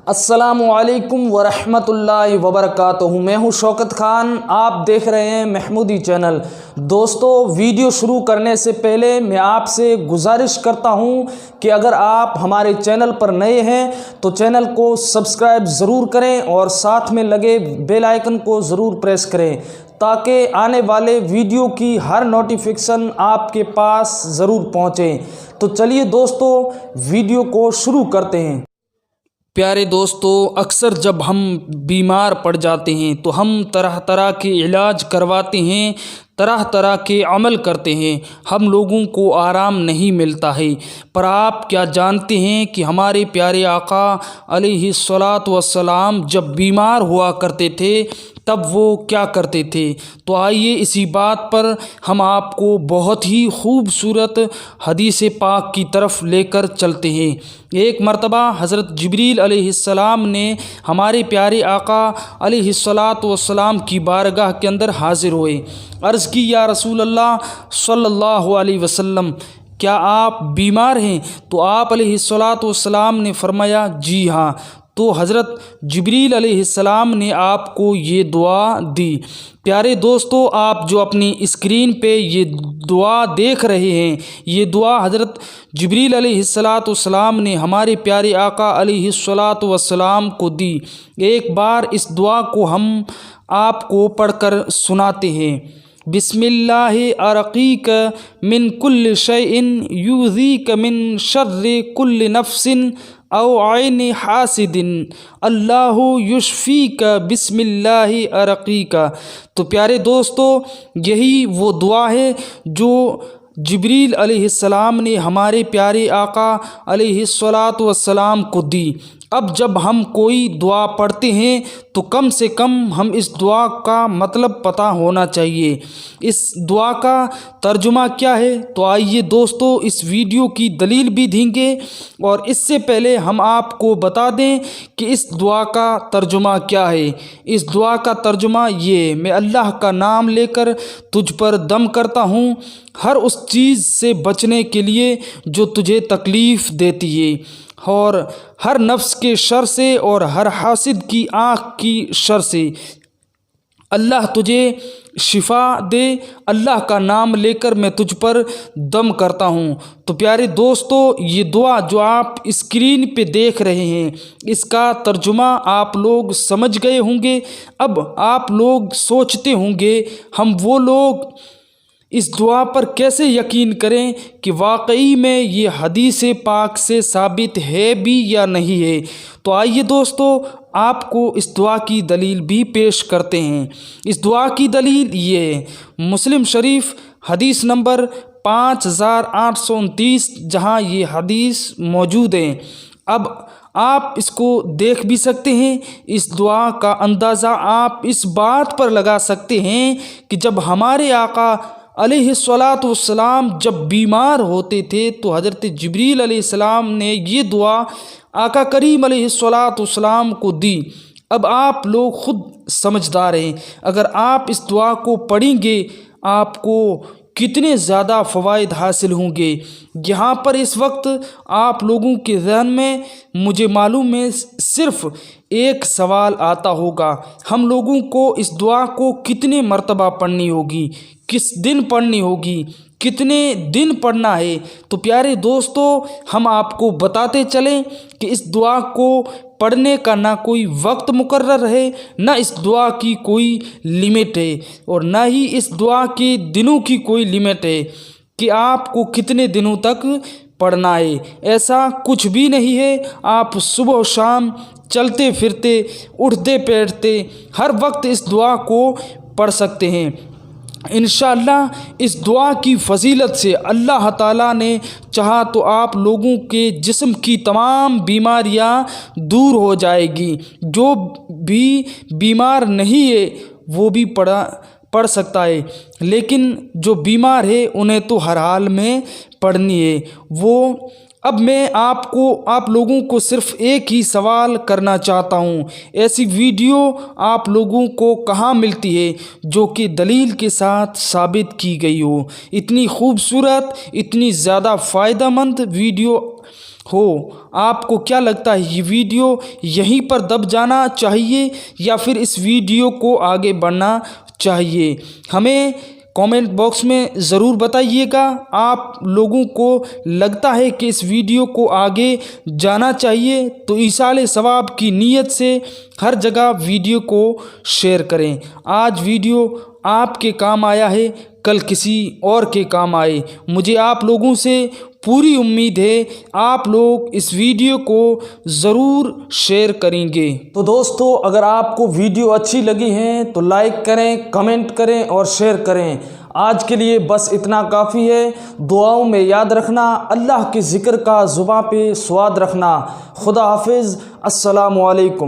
अस्सलामु अलैकुम वरहमतुल्लाहि वबरकातुहू। मैं हूँ शौकत खान, आप देख रहे हैं महमूदी चैनल। दोस्तों, वीडियो शुरू करने से पहले मैं आपसे गुजारिश करता हूँ कि अगर आप हमारे चैनल पर नए हैं तो चैनल को सब्सक्राइब ज़रूर करें और साथ में लगे बेल आइकन को ज़रूर प्रेस करें ताकि आने वाले वीडियो की हर नोटिफिकेशन आपके पास ज़रूर पहुँचे। तो चलिए दोस्तों, वीडियो को शुरू करते हैं। प्यारे दोस्तों, अक्सर जब हम बीमार पड़ जाते हैं तो हम तरह तरह के इलाज करवाते हैं, तरह तरह के अमल करते हैं, हम लोगों को आराम नहीं मिलता है। पर आप क्या जानते हैं कि हमारे प्यारे आका अलैहिस्सलातु वस्सलाम जब बीमार हुआ करते थे तब वो क्या करते थे? तो आइए इसी बात पर हम आपको बहुत ही खूबसूरत हदीस पाक की तरफ लेकर चलते हैं। एक मर्तबा हज़रत जिब्रील अलैहिस्सलाम ने हमारे प्यारे आका अलैहिस्सलातु वस्सलाम की बारगाह के अंदर हाजिर हुए। अर्ज़ की, या रसूल अल्लाह सल्लल्लाहु अलैहि वसल्लम, क्या आप बीमार हैं? तो आप अलैहिस्सलातु वस्सलाम ने फरमाया, जी हाँ। तो हज़रत जिब्रील अलैहिस्सलाम ने आपको ये दुआ दी। प्यारे दोस्तों, आप जो अपनी स्क्रीन पे ये दुआ देख रहे हैं, ये दुआ हज़रत जिब्रील अलैहिस्सलातु वस्सलाम ने हमारे प्यारे आका अलैहिस्सलातु वस्सलाम को दी। एक बार इस दुआ को हम आपको पढ़कर सुनाते हैं। बिस्मिल्लाहि अरक़ीक मिन कुल्लि शैइन यूज़ीक मिन शर्रि कुल्लि नफ्सिन औ आइन हासिदिन अल्लाहु युशफ़ीक बिस्मिल्लाहि अरक़ीका। तो प्यारे दोस्तों, यही वो दुआ है जो जिब्रील अलैहिस्सलाम ने हमारे प्यारे आका अलैहिस्सलातु वस्सलाम को दी। अब जब हम कोई दुआ पढ़ते हैं तो कम से कम हम इस दुआ का मतलब पता होना चाहिए। इस दुआ का तर्जुमा क्या है? तो आइए दोस्तों, इस वीडियो की दलील भी देंगे और इससे पहले हम आपको बता दें कि इस दुआ का तर्जुमा क्या है। इस दुआ का तर्जुमा ये, मैं अल्लाह का नाम लेकर तुझ पर दम करता हूँ हर उस चीज़ से बचने के लिए जो तुझे तकलीफ़ देती है, और हर नफ्स के शर से और हर हासिद की आँख की शर से। अल्लाह तुझे शिफा दे। अल्लाह का नाम लेकर मैं तुझ पर दम करता हूँ। तो प्यारे दोस्तों, ये दुआ जो आप स्क्रीन पे देख रहे हैं, इसका तर्जुमा आप लोग समझ गए होंगे। अब आप लोग सोचते होंगे, हम वो लोग इस दुआ पर कैसे यकीन करें कि वाकई में ये हदीस पाक से साबित है भी या नहीं है। तो आइए दोस्तों, आपको इस दुआ की दलील भी पेश करते हैं। इस दुआ की दलील ये मुस्लिम शरीफ हदीस नंबर 5829 जहाँ ये हदीस मौजूद है। अब आप इसको देख भी सकते हैं। इस दुआ का अंदाज़ा आप इस बात पर लगा सकते हैं कि जब हमारे आका अलैहिस्सलातु वस्सलाम जब बीमार होते थे तो हज़रत जिब्रील अलैहिस्सलाम ने ये दुआ आका करीम अलैहिस्सलातु वस्सलाम को दी। अब आप लोग खुद समझदार हैं, अगर आप इस दुआ को पढ़ेंगे आपको कितने ज़्यादा फ़वाइद हासिल होंगे। यहाँ पर इस वक्त आप लोगों के ज़हन में मुझे मालूम है सिर्फ़ एक सवाल आता होगा, हम लोगों को इस दुआ को कितने मर्तबा पढ़नी होगी, किस दिन पढ़नी होगी, कितने दिन पढ़ना है। तो प्यारे दोस्तों, हम आपको बताते चलें कि इस दुआ को पढ़ने का ना कोई वक्त मुकर्रर है, ना इस दुआ की कोई लिमिट है, और ना ही इस दुआ के दिनों की कोई लिमिट है कि आपको कितने दिनों तक पढ़ना है। ऐसा कुछ भी नहीं है। आप सुबह शाम चलते फिरते उठते बैठते हर वक्त इस दुआ को पढ़ सकते हैं। इंशाअल्लाह इस दुआ की फजीलत से अल्लाह ताला ने चाहा तो आप लोगों के जिस्म की तमाम बीमारियां दूर हो जाएगी। जो भी बीमार नहीं है वो भी पढ़ सकता है, लेकिन जो बीमार है उन्हें तो हर हाल में पढ़नी है वो। अब मैं आप लोगों को सिर्फ़ एक ही सवाल करना चाहता हूँ, ऐसी वीडियो आप लोगों को कहाँ मिलती है जो कि दलील के साथ साबित की गई हो। इतनी खूबसूरत, इतनी ज़्यादा फ़ायदेमंद वीडियो हो, आपको क्या लगता है ये वीडियो यहीं पर दब जाना चाहिए या फिर इस वीडियो को आगे बढ़ना चाहिए? हमें कमेंट बॉक्स में ज़रूर बताइएगा। आप लोगों को लगता है कि इस वीडियो को आगे जाना चाहिए तो ईसाले सवाब की नीयत से हर जगह वीडियो को शेयर करें। आज वीडियो आपके काम आया है, कल किसी और के काम आए। मुझे आप लोगों से पूरी उम्मीद है आप लोग इस वीडियो को ज़रूर शेयर करेंगे। तो दोस्तों, अगर आपको वीडियो अच्छी लगी है तो लाइक करें, कमेंट करें और शेयर करें। आज के लिए बस इतना काफ़ी है। दुआओं में याद रखना, अल्लाह के ज़िक्र का ज़ुबां पे स्वाद रखना। खुदा हाफिज़। अस्सलामु अलैकुम।